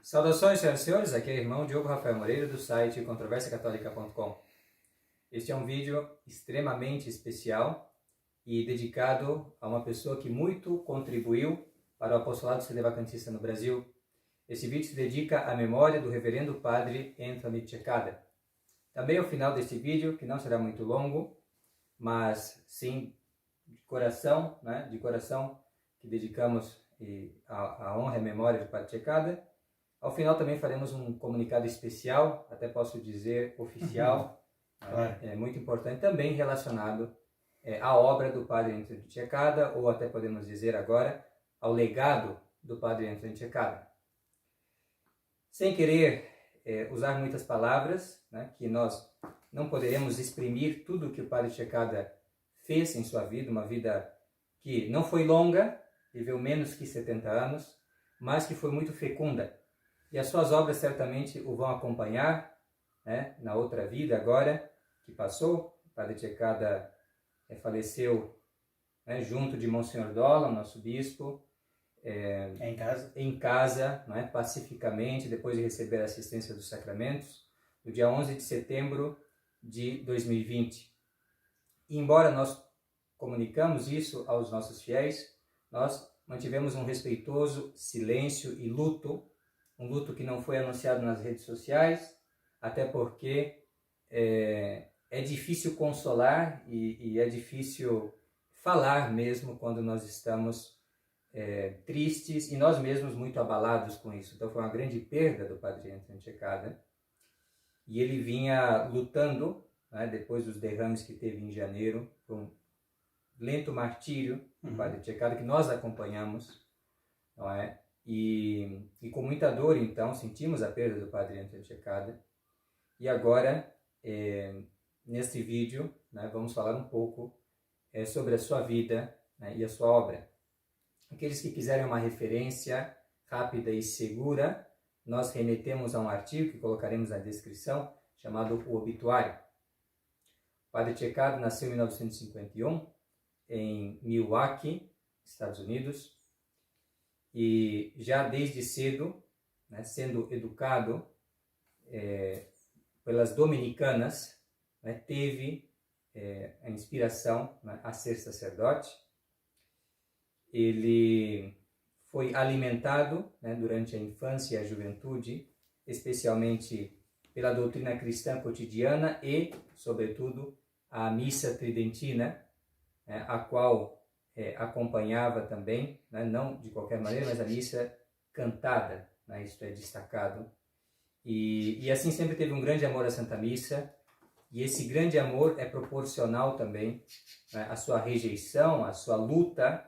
Saudações, senhoras e senhores, aqui é o irmão Diogo Rafael Moreira do site controversiacatólica.com. Este é um vídeo extremamente especial e dedicado a uma pessoa que muito contribuiu para o apostolado sedevacantista no Brasil. Esse vídeo se dedica à memória do reverendo padre Anthony Cekada. Também ao final deste vídeo, que não será muito longo, mas sim de coração, que dedicamos à honra e memória do padre Cekada. Ao final também faremos um comunicado especial, até posso dizer oficial, Claro. muito importante, também relacionado à obra do padre Anthony Cekada, ou até podemos dizer agora, ao legado do padre Anthony Cekada. Sem querer usar muitas palavras, que nós não poderemos exprimir tudo o que o padre Cekada fez em sua vida, uma vida que não foi longa, viveu menos que 70 anos, mas que foi muito fecunda. E as suas obras certamente o vão acompanhar, na outra vida agora que passou. O padre Cekada faleceu junto de Monsenhor Dola, nosso bispo, em casa, pacificamente, depois de receber a assistência dos sacramentos, no dia 11 de setembro de 2020. E embora nós comunicamos isso aos nossos fiéis, nós mantivemos um respeitoso silêncio e luto, um luto que não foi anunciado nas redes sociais, até porque é difícil consolar e é difícil falar mesmo quando nós estamos tristes e nós mesmos muito abalados com isso. Então foi uma grande perda do padre Anthony Cekada, e ele vinha lutando, depois dos derrames que teve em janeiro, por um lento martírio do padre Cekada, que nós acompanhamos, não é? E com muita dor, então, sentimos a perda do padre Anthony Cekada. E agora, neste vídeo, vamos falar um pouco sobre a sua vida, e a sua obra. Aqueles que quiserem uma referência rápida e segura, nós remetemos a um artigo que colocaremos na descrição, chamado O Obituário. O padre Cekada nasceu em 1951, em Milwaukee, Estados Unidos, e já desde cedo, sendo educado pelas dominicanas, teve a inspiração a ser sacerdote. Ele foi alimentado durante a infância e a juventude, especialmente pela doutrina cristã cotidiana e, sobretudo, a missa tridentina, a qual acompanhava também, não de qualquer maneira, mas a missa cantada, isto é destacado. E assim sempre teve um grande amor à Santa Missa, e esse grande amor é proporcional também à sua rejeição, à sua luta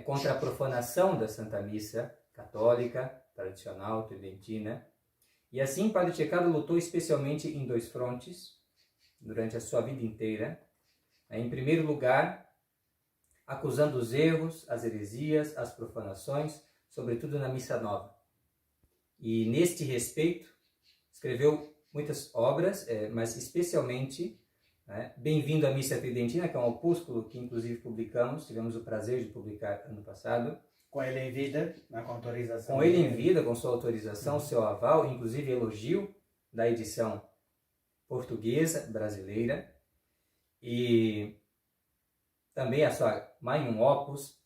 contra a profanação da Santa Missa católica, tradicional, tridentina. E assim Padre Cekada lutou especialmente em dois frontes, durante a sua vida inteira. Em primeiro lugar, acusando os erros, as heresias, as profanações, sobretudo na Missa Nova. E neste respeito, escreveu muitas obras, mas especialmente Bem-vindo à Missa Tridentina, que é um opúsculo que inclusive publicamos, tivemos o prazer de publicar ano passado. Com ele em vida, com autorização. Com ele em vida, com sua autorização, seu aval, inclusive elogio da edição portuguesa, brasileira. E também a sua magnum opus,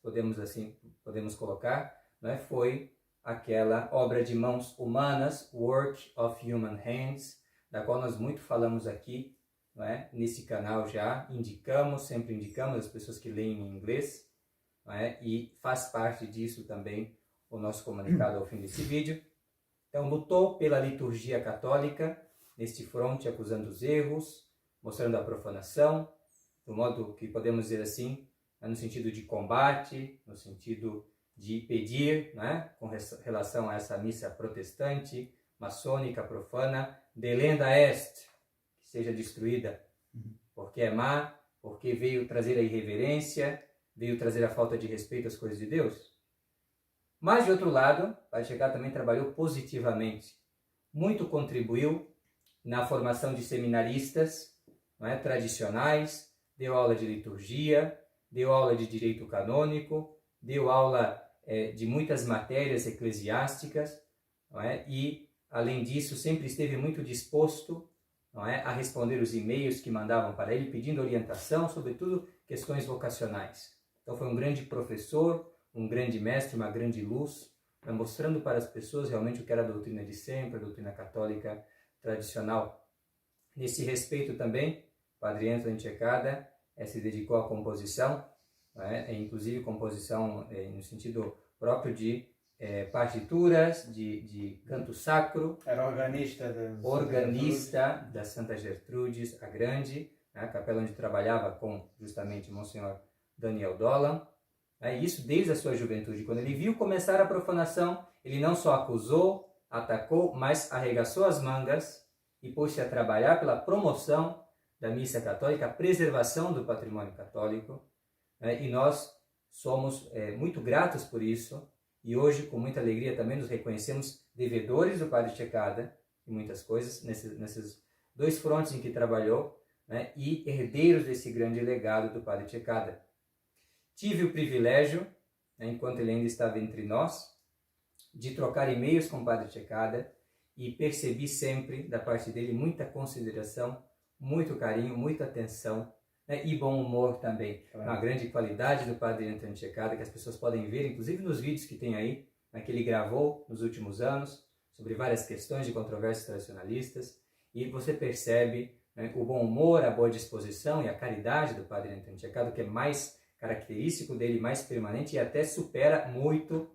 podemos colocar, foi aquela obra de mãos humanas, Work of Human Hands, da qual nós muito falamos aqui, nesse canal já, sempre indicamos as pessoas que leem em inglês, e faz parte disso também o nosso comunicado ao fim desse vídeo. Então, lutou pela liturgia católica, neste fronte, acusando os erros, mostrando a profanação, do modo que podemos dizer assim, no sentido de combate, no sentido de pedir, com relação a essa missa protestante, maçônica, profana, delenda est, que seja destruída, porque é má, porque veio trazer a irreverência, veio trazer a falta de respeito às coisas de Deus. Mas, de outro lado, Padre Cekada também trabalhou positivamente, muito contribuiu na formação de seminaristas tradicionais, deu aula de liturgia, deu aula de direito canônico, deu aula de muitas matérias eclesiásticas, não é? E, além disso, sempre esteve muito disposto, não é, a responder os e-mails que mandavam para ele, pedindo orientação, sobretudo questões vocacionais. Então foi um grande professor, um grande mestre, uma grande luz, né, mostrando para as pessoas realmente o que era a doutrina de sempre, a doutrina católica tradicional. Nesse respeito também, Padre Anthony Cekada se dedicou à composição, né, inclusive composição no sentido próprio de partituras, de canto sacro. Era organista da Santa Gertrudes, a Grande, né, a capela onde trabalhava com justamente Monsenhor Daniel Dolan. Isso desde a sua juventude. Quando ele viu começar a profanação, ele não só acusou, atacou, mas arregaçou as mangas e pôs-se a trabalhar pela promoção da missa católica, a preservação do patrimônio católico. E nós somos muito gratos por isso. E hoje, com muita alegria, também nos reconhecemos devedores do Padre Cekada e muitas coisas, nesses dois frontes em que trabalhou, né, e herdeiros desse grande legado do Padre Cekada. Tive o privilégio, né, enquanto ele ainda estava entre nós, de trocar e-mails com o Padre Cekada e percebi sempre, da parte dele, muita consideração, muito carinho, muita atenção, né, e bom humor também. Claro. Uma grande qualidade do Padre Anthony Cekada, que as pessoas podem ver, inclusive nos vídeos que tem aí, né, que ele gravou nos últimos anos, sobre várias questões de controvérsias tradicionalistas, e você percebe, né, o bom humor, a boa disposição e a caridade do Padre Anthony Cekada, que é mais característico dele, mais permanente, e até supera muito,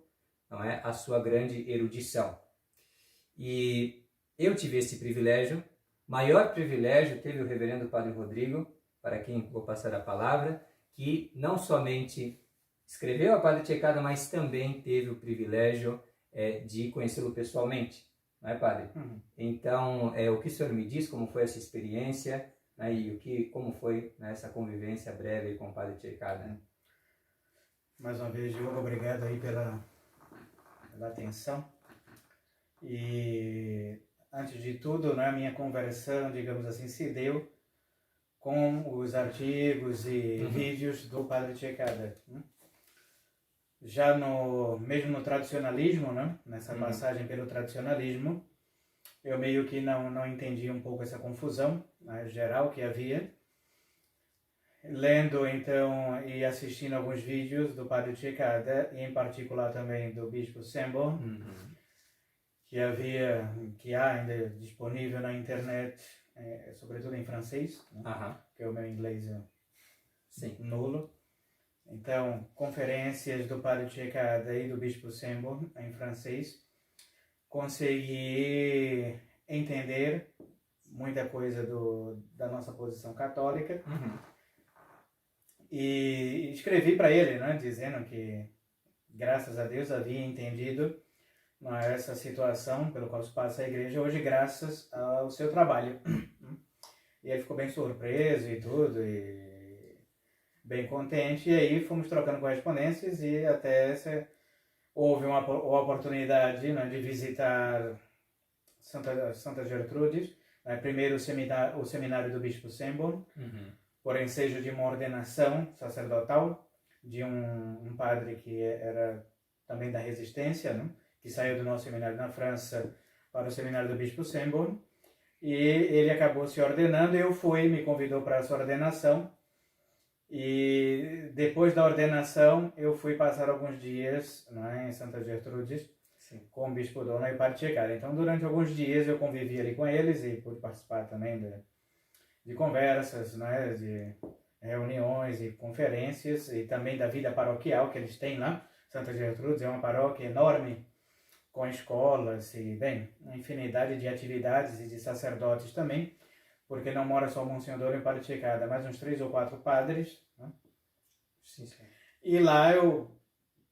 não é, a sua grande erudição. E eu tive esse privilégio. Maior privilégio teve o reverendo Padre Rodrigo, para quem vou passar a palavra, que não somente escreveu a Padre Cekada, mas também teve o privilégio de conhecê-lo pessoalmente, não é, Padre? Uhum. Então, o que o senhor me diz, como foi essa experiência, né, e como foi, né, essa convivência breve com o Padre Cekada? Né? Mais uma vez, Diogo, obrigado aí pela atenção. E, antes de tudo, né, a minha conversão, digamos assim, se deu com os artigos e vídeos do Padre Cekada. Já mesmo no tradicionalismo, né, nessa passagem pelo tradicionalismo, eu meio que não entendi um pouco essa confusão, né, geral que havia. Lendo, então, e assistindo alguns vídeos do Padre Cekada, e em particular também do Bispo Sanborn, que há ainda disponível na internet, sobretudo em francês, né? Que o meu inglês é nulo. Então, conferências do Padre Cekada e do Bispo Sanborn em francês, consegui entender muita coisa da nossa posição católica. E escrevi para ele, né, dizendo que, graças a Deus, havia entendido essa situação pelo qual se passa a igreja hoje, graças ao seu trabalho. E ele ficou bem surpreso e tudo, e bem contente. E aí fomos trocando correspondências e até houve uma oportunidade, né, de visitar Santa Gertrudes, né, primeiro o seminário do Bispo Sanborn, por ensejo de uma ordenação sacerdotal de um padre que era também da Resistência, né, que saiu do nosso seminário na França para o seminário do Bispo Sanborn, e ele acabou se ordenando. Me convidou para essa ordenação, e depois da ordenação eu fui passar alguns dias, né, em Santa Gertrudes, com o Bispo Dona e o Padre Cekada. Então, durante alguns dias eu convivi ali com eles e pude participar também de conversas, né, de reuniões e conferências, e também da vida paroquial que eles têm lá. Santa Gertrudes é uma paróquia enorme, com escolas e, uma infinidade de atividades e de sacerdotes também, porque não mora só o Monsenhor e o Padre Cekada, mas uns 3 ou 4 padres. Né? Sim. E lá eu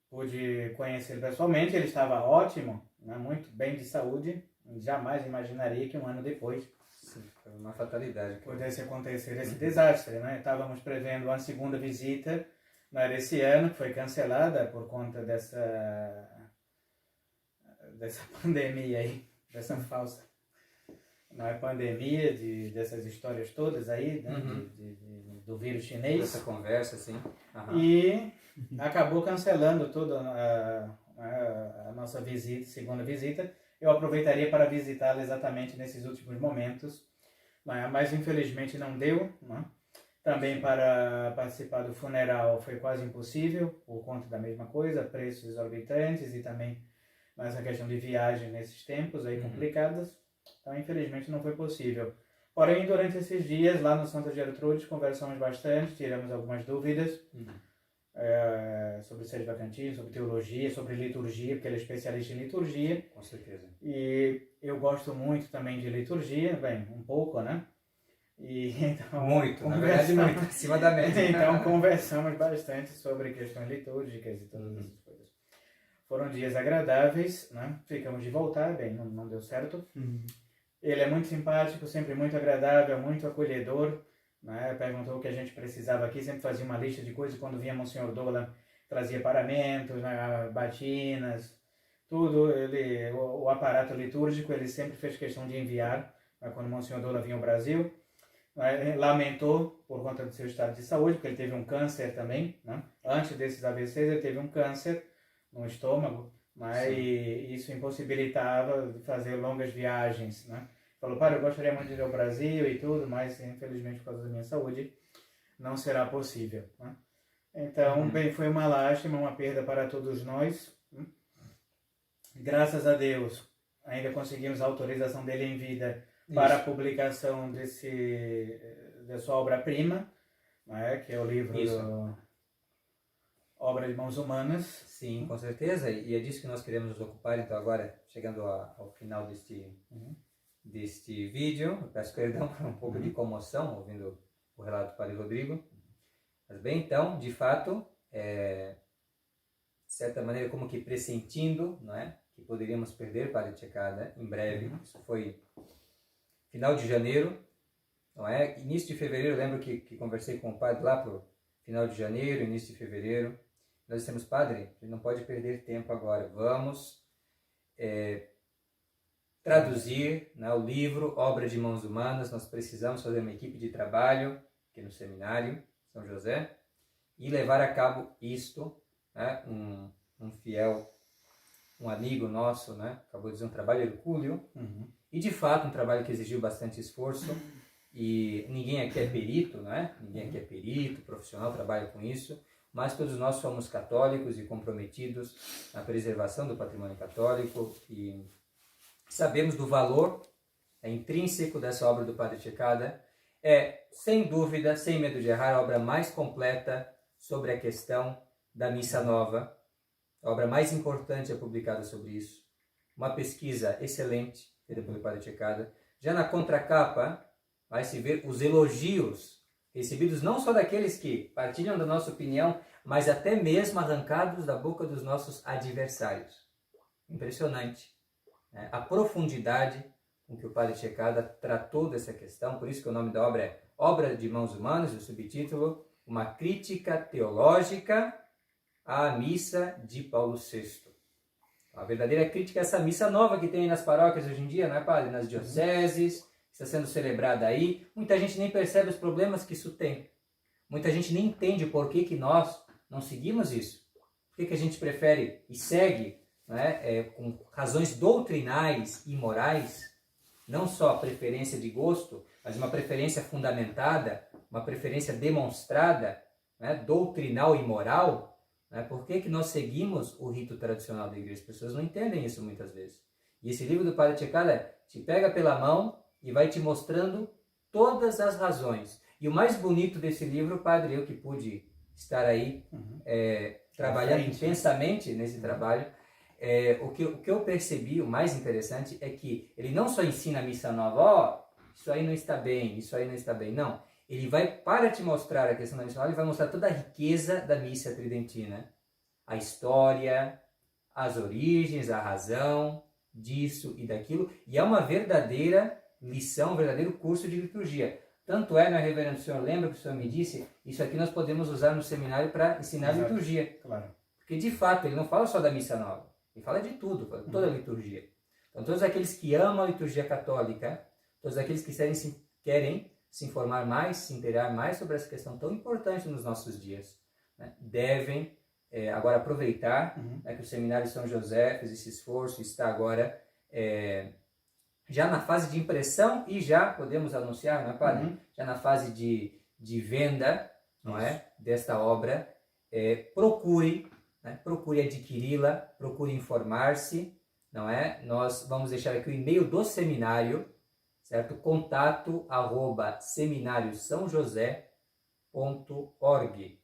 pude conhecê-lo pessoalmente. Ele estava ótimo, né? Muito bem de saúde. Jamais imaginaria que um ano depois foi uma fatalidade pudesse acontecer esse desastre. Né? Estávamos prevendo uma segunda visita, não era esse ano, que foi cancelada por conta dessa pandemia aí, dessa falsa, não é, pandemia, dessas histórias todas aí, né, do vírus chinês. Essa conversa, sim. E acabou cancelando toda a nossa segunda visita. eu aproveitaria para visitá-la exatamente nesses últimos momentos, mas infelizmente não deu, né? Também para participar do funeral foi quase impossível, por conta da mesma coisa, preços exorbitantes e também essa questão de viagem nesses tempos aí complicadas. Então, infelizmente, não foi possível. Porém, durante esses dias, lá no Santa Gertrudes, conversamos bastante, tiramos algumas dúvidas sobre sede vacantina, sobre teologia, sobre liturgia, porque ele é especialista em liturgia. Com certeza. E eu gosto muito também de liturgia, bem, um pouco, né? E, então, muito, na verdade muito, acima da média. Então conversamos bastante sobre questões litúrgicas e todas essas coisas. Foram dias agradáveis, né? Ficamos de voltar, bem, não deu certo. Ele é muito simpático, sempre muito agradável, muito acolhedor, né? Perguntou o que a gente precisava aqui, sempre fazia uma lista de coisas. Quando vinha Monsenhor Dolan, trazia paramentos, né? Batinas, tudo. O aparato litúrgico ele sempre fez questão de enviar, né? Quando Monsenhor Dolan vinha ao Brasil. Lamentou por conta do seu estado de saúde, porque ele teve um câncer também, né? Antes desses AVCs ele teve um câncer no estômago, mas isso impossibilitava de fazer longas viagens, né? Falou, pai, eu gostaria muito de ir ao Brasil e tudo, mas infelizmente por causa da minha saúde não será possível, né? Então, bem, foi uma lástima, uma perda para todos nós. Graças a Deus, ainda conseguimos a autorização dele em vida para a publicação da sua obra-prima, né, que é o livro Obra de Mãos Humanas. Sim, com certeza, e é disso que nós queremos nos ocupar, então agora, chegando ao final deste vídeo, eu peço perdão por um pouco de comoção, ouvindo o relato do Padre Rodrigo, mas bem, então, de fato, de certa maneira, como que pressentindo, não é, que poderíamos perder Padre Tchekada em breve, isso foi final de janeiro, não é? Início de fevereiro, eu lembro que conversei com o padre lá pro final de janeiro, início de fevereiro. Nós dissemos, padre, a gente não pode perder tempo agora. Vamos traduzir, né, o livro Obra de Mãos Humanas. Nós precisamos fazer uma equipe de trabalho aqui no seminário São José e levar a cabo isto, né? Um fiel, um amigo nosso, né? Acabou de dizer um trabalho hercúleo. E de fato um trabalho que exigiu bastante esforço e ninguém aqui é perito, né? Ninguém aqui é perito, profissional, trabalha com isso, mas todos nós somos católicos e comprometidos na preservação do patrimônio católico e sabemos do valor intrínseco dessa obra do Padre Tchekada. É, sem dúvida, sem medo de errar, a obra mais completa sobre a questão da Missa Nova, a obra mais importante publicada sobre isso, uma pesquisa excelente feita pelo Padre Tchekada. Já na contracapa vai se ver os elogios recebidos não só daqueles que partilham da nossa opinião, mas até mesmo arrancados da boca dos nossos adversários. Impressionante, né? A profundidade com que o Padre Tchekada tratou dessa questão, por isso que o nome da obra é Obra de Mãos Humanas, o subtítulo, uma crítica teológica à missa de Paulo VI. A verdadeira crítica é essa missa nova que tem nas paróquias hoje em dia, não é, padre? Nas dioceses, está sendo celebrada aí. Muita gente nem percebe os problemas que isso tem. Muita gente nem entende por que nós não seguimos isso. Por que a gente prefere e segue, né, com razões doutrinais e morais, não só a preferência de gosto, mas uma preferência fundamentada, uma preferência demonstrada, né, doutrinal e moral. Por que nós seguimos o rito tradicional da igreja? As pessoas não entendem isso muitas vezes. E esse livro do Padre Tchekada te pega pela mão e vai te mostrando todas as razões. E o mais bonito desse livro, padre, eu que pude estar aí trabalhando intensamente nesse trabalho, o que eu percebi, o mais interessante, é que ele não só ensina a missa nova, isso aí não está bem, isso aí não está bem, não. Ele vai, para te mostrar a questão da missa nova, ele vai mostrar toda a riqueza da missa tridentina. A história, as origens, a razão disso e daquilo. E é uma verdadeira lição, um verdadeiro curso de liturgia. Tanto é, meu reverendo senhor, lembra que o senhor me disse? Isso aqui nós podemos usar no seminário para ensinar liturgia. Claro. Porque de fato, ele não fala só da missa nova. Ele fala de tudo, fala de toda a liturgia. Então todos aqueles que amam a liturgia católica, todos aqueles que querem se informar mais, se inteirar mais sobre essa questão tão importante nos nossos dias, né, devem agora aproveitar que o Seminário São José fez esse esforço e está agora já na fase de impressão e já podemos anunciar, não é, padre? Já na fase de venda, não é? Desta obra, procure adquiri-la, procure informar-se, não é? Nós vamos deixar aqui o e-mail do seminário, certo? contato@seminariosaojosé.org,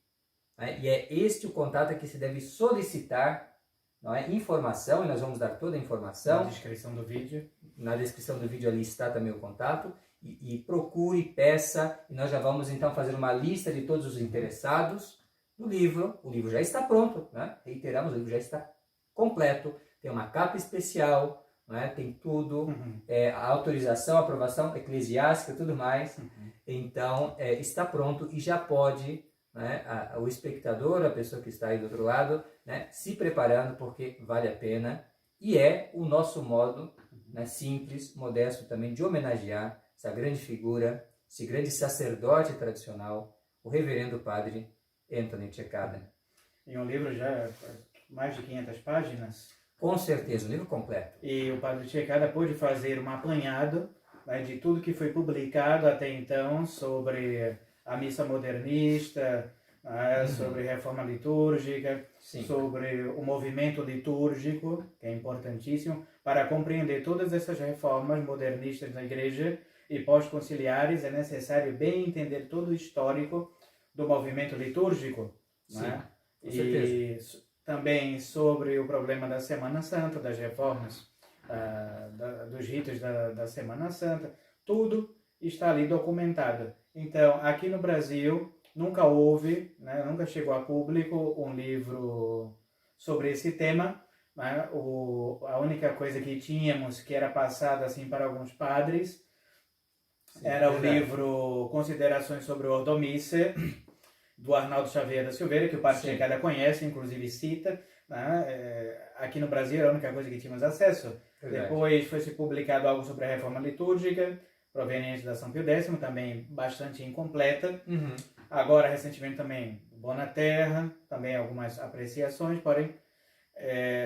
né? E é este o contato a que se deve solicitar, não é? Informação, e nós vamos dar toda a informação. Na descrição do vídeo. Na descrição do vídeo ali está também o contato. E procure, peça, e nós já vamos então fazer uma lista de todos os interessados no livro. O livro já está pronto, né? Reiteramos, o livro já está completo, tem uma capa especial, né? Tem tudo, a autorização, a aprovação eclesiástica, tudo mais. Então, está pronto e já pode, né, o espectador, a pessoa que está aí do outro lado, né, se preparando, porque vale a pena. E é o nosso modo, né, simples, modesto também, de homenagear essa grande figura, esse grande sacerdote tradicional, o reverendo padre Anthony Cekada. E um livro já mais de 500 páginas. Com certeza, um livro completo. E o padre Cekada pôde fazer um apanhado, né, de tudo que foi publicado até então sobre a missa modernista, sobre reforma litúrgica, sobre o movimento litúrgico, que é importantíssimo, para compreender todas essas reformas modernistas na igreja e pós-conciliares. É necessário bem entender todo o histórico do movimento litúrgico. Sim, né? com certeza. E também sobre o problema da Semana Santa, das reformas, dos ritos da Semana Santa. Tudo está ali documentado. Então, aqui no Brasil, nunca houve, né, nunca chegou a público um livro sobre esse tema. Né? A única coisa que tínhamos, que era passada assim para alguns padres, era o livro Considerações sobre o Ordomícia, do Arnaldo Xavier da Silveira, que o padre Cekada conhece, inclusive cita. Né? Aqui no Brasil era a única coisa que tínhamos acesso. Depois foi-se publicado algo sobre a reforma litúrgica, proveniente da São Pio X, também bastante incompleta. Agora, recentemente, também Boa Terra, também algumas apreciações, porém,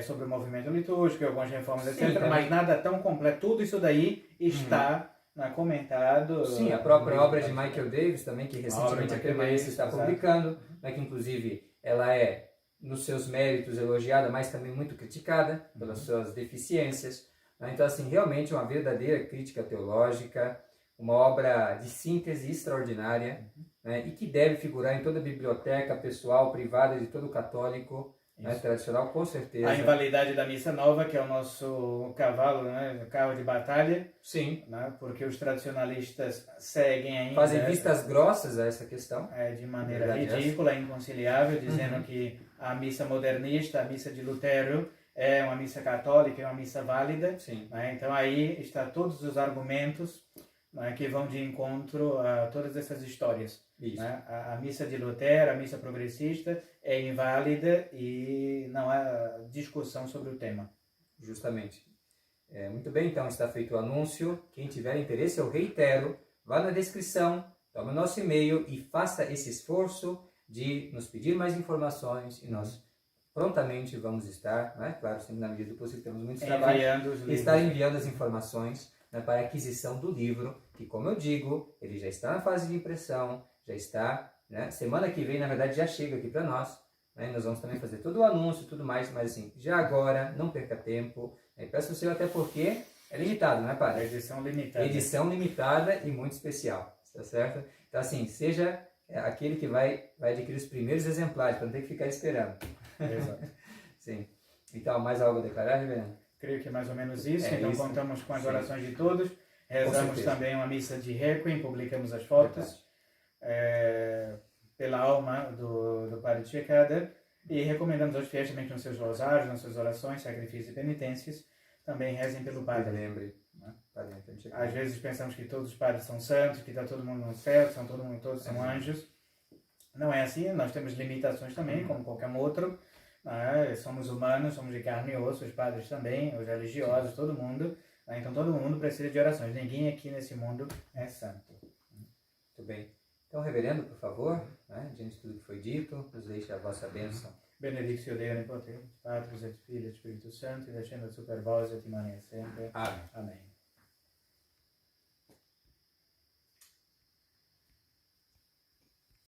sobre o movimento litúrgico, algumas reformas, etc. Também. Mas nada tão completo. Tudo isso daí está comentado. Sim, a própria obra de Michael Davis também, que recentemente a Permanência está publicando, né, que inclusive ela é, nos seus méritos, elogiada, mas também muito criticada pelas suas deficiências. Né? Então, assim, realmente uma verdadeira crítica teológica, uma obra de síntese extraordinária, né, e que deve figurar em toda a biblioteca pessoal, privada de todo católico, né, tradicional, com certeza. A invalidade da Missa Nova, que é o nosso cavalo, né, carro de batalha. Sim. Né, porque os tradicionalistas seguem ainda... Fazem vistas grossas a essa questão. De maneira ridícula, inconciliável, dizendo que a missa modernista, a missa de Lutero, é uma missa católica, é uma missa válida. Né? Então aí está todos os argumentos, né, que vão de encontro a todas essas histórias. Né? A missa de Lutero, a missa progressista, é inválida e não há discussão sobre o tema. Justamente. Muito bem, então está feito o anúncio. Quem tiver interesse, eu reitero, vá na descrição, tome o nosso e-mail e faça esse esforço de nos pedir mais informações e nós prontamente vamos estar, né? Claro, sempre na medida do possível, temos muitos trabalhos, estar enviando as informações, né, para a aquisição do livro, que, como eu digo, ele já está na fase de impressão, já está, né, semana que vem, na verdade, já chega aqui para nós, né, nós vamos também fazer todo o anúncio e tudo mais, mas assim, já agora, não perca tempo, né, peço o seu até porque é limitado, né, padre? Edição limitada. Edição limitada e muito especial, tá certo? Então, assim, seja aquele que vai adquirir os primeiros exemplares, para não ter que ficar esperando. Exato. Sim. Então, mais algo a declarar, Reverendo? Creio que é mais ou menos isso. Então, isso. Contamos com as orações de todos. Rezamos também uma missa de Requiem, publicamos as fotos pela alma do Padre Cekada. E recomendamos aos fiéis também que nos seus rosários, nas suas orações, sacrifícios e penitências, também rezem pelo Padre. Lembre. Às vezes pensamos que todos os padres são santos, que está todo mundo no céu, que todos são anjos. Não é assim, nós temos limitações também, como qualquer outro. Somos humanos, somos de carne e osso, os padres também, os religiosos, todo mundo. Então todo mundo precisa de orações. Ninguém aqui nesse mundo é santo. Muito bem. Então, reverendo, por favor, né, diante de tudo que foi dito, nos deixe a vossa bênção. Benedictio Dei Onipotens, Patris et Filii et Spiritus Sancti, descendat super vos et in maniera sempre. Amém. Amém.